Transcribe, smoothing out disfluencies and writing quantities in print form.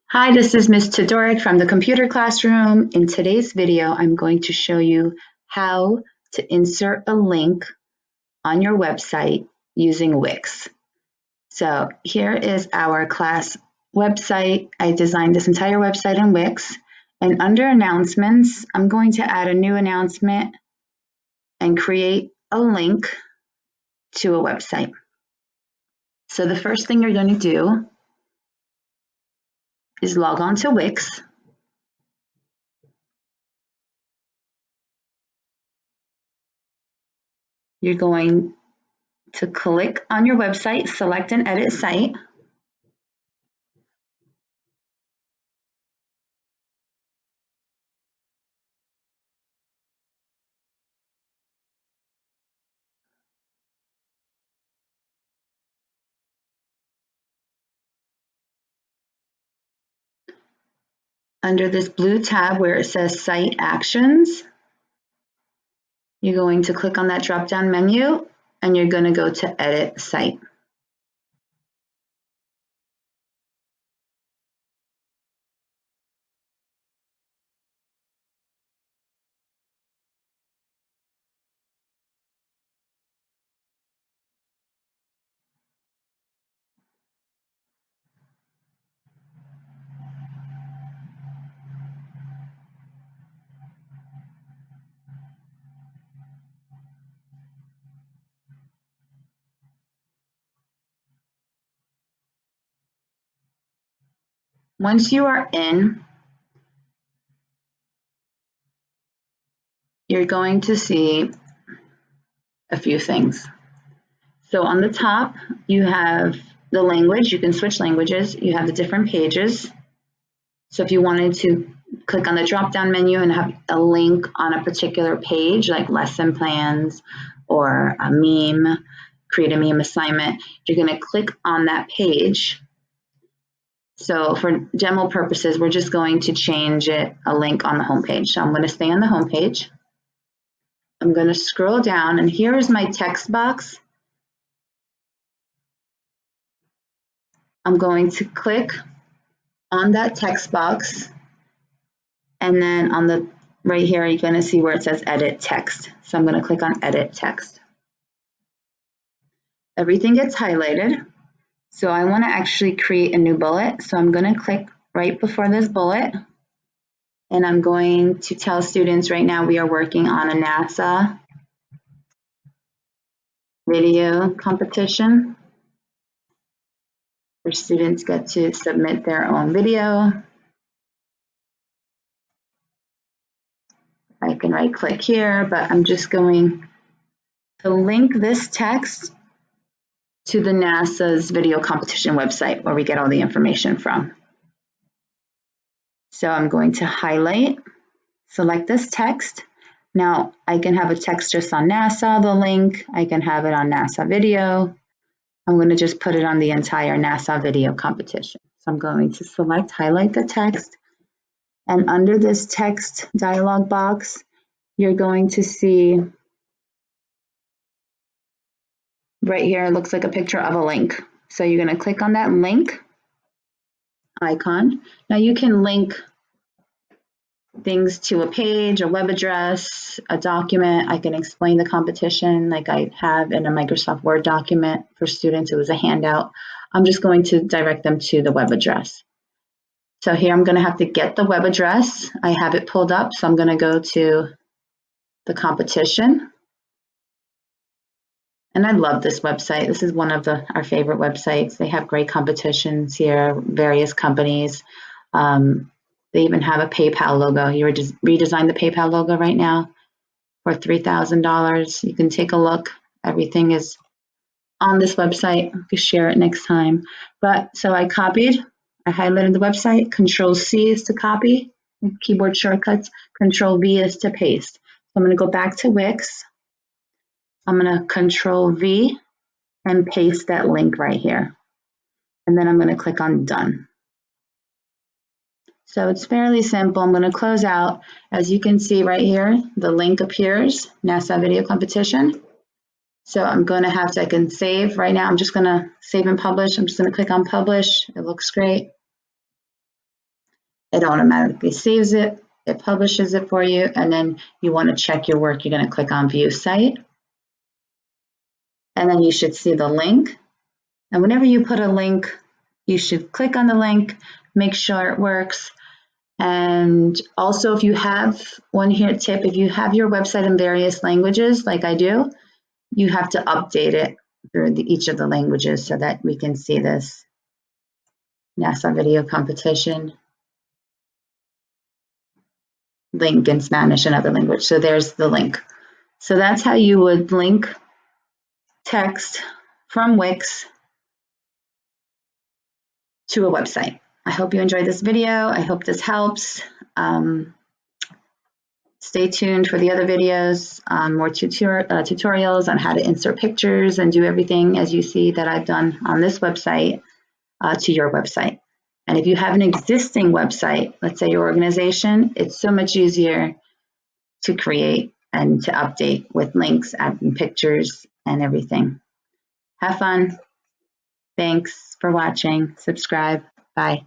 Hi, this is Ms. Todoric from the computer classroom. In today's video, I'm going to show you how to insert a link on your website using WIX. So here is our class website. I designed this entire website in WIX. And under announcements, I'm going to add a new announcement and create a link to a website. So the first thing you're going to do is log on to WIX. You're going to click on your website, select and edit site. Under this blue tab where it says Site Actions, you're going to click on that drop-down menu and you're going to go to Edit Site. Once you are in, you're going to see a few things. So on the top, you have the language. You can switch languages. You have the different pages. So if you wanted to click on the drop-down menu and have a link on a particular page, like lesson plans or a meme, create a meme assignment, you're going to click on that page. So for demo purposes, we're just going to change it a link on the home page. So I'm going to stay on the home page. I'm going to scroll down, and here is my text box. I'm going to click on that text box, and then on the right here, you're going to see where it says Edit Text. So I'm going to click on Edit Text. Everything gets highlighted. So I want to actually create a new bullet. So I'm going to click right before this bullet. And I'm going to tell students right now we are working on a NASA video competition where students get to submit their own video. I can right click here, but I'm just going to link this text to the NASA's video competition website where we get all the information from. So I'm going to highlight, select this text. Now I can have a text just on NASA, the link. I can have it on NASA video. I'm going to just put it on the entire NASA video competition. So I'm going to select, highlight the text. And under this text dialog box, you're going to see right here, it looks like a picture of a link. So you're going to click on that link icon. Now you can link things to a page, a web address, a document. I can explain the competition like I have in a Microsoft Word document for students. It was a handout. I'm just going to direct them to the web address. So here I'm going to have to get the web address. I have it pulled up, so I'm going to go to the competition. And I love this website. This is one of our favorite websites. They have great competitions here, various companies. They even have a PayPal logo. You redesigned the PayPal logo right now for $3,000. You can take a look. Everything is on this website. You can share it next time. But so I copied, I highlighted the website. Control C is to copy, keyboard shortcuts. Control V is to paste. So I'm going to go back to WIX. I'm going to Control V and paste that link right here. And then I'm going to click on Done. So it's fairly simple. I'm going to close out. As you can see right here, the link appears, NASA video competition. So I'm going to have to, I can save right now. I'm just going to save and publish. I'm just going to click on publish. It looks great. it automatically saves it, it publishes it for you, and then you want to check your work, you're going to click on View Site, and then you should see the link. And whenever you put a link, you should click on the link, make sure it works. And also, if you have one here tip, if you have your website in various languages, like I do, you have to update it through each of the languages so that we can see this. NASA video competition, link in Spanish and other language. So there's the link. So that's how you would link text from Wix to a website. I hope you enjoyed this video. I hope this helps. Stay tuned for the other videos on more tutorials on how to insert pictures and do everything as you see that I've done on this website to your website. And if you have an existing website, let's say your organization, it's so much easier to create and to update with links, adding pictures and everything. Have fun. Thanks for watching. Subscribe. Bye.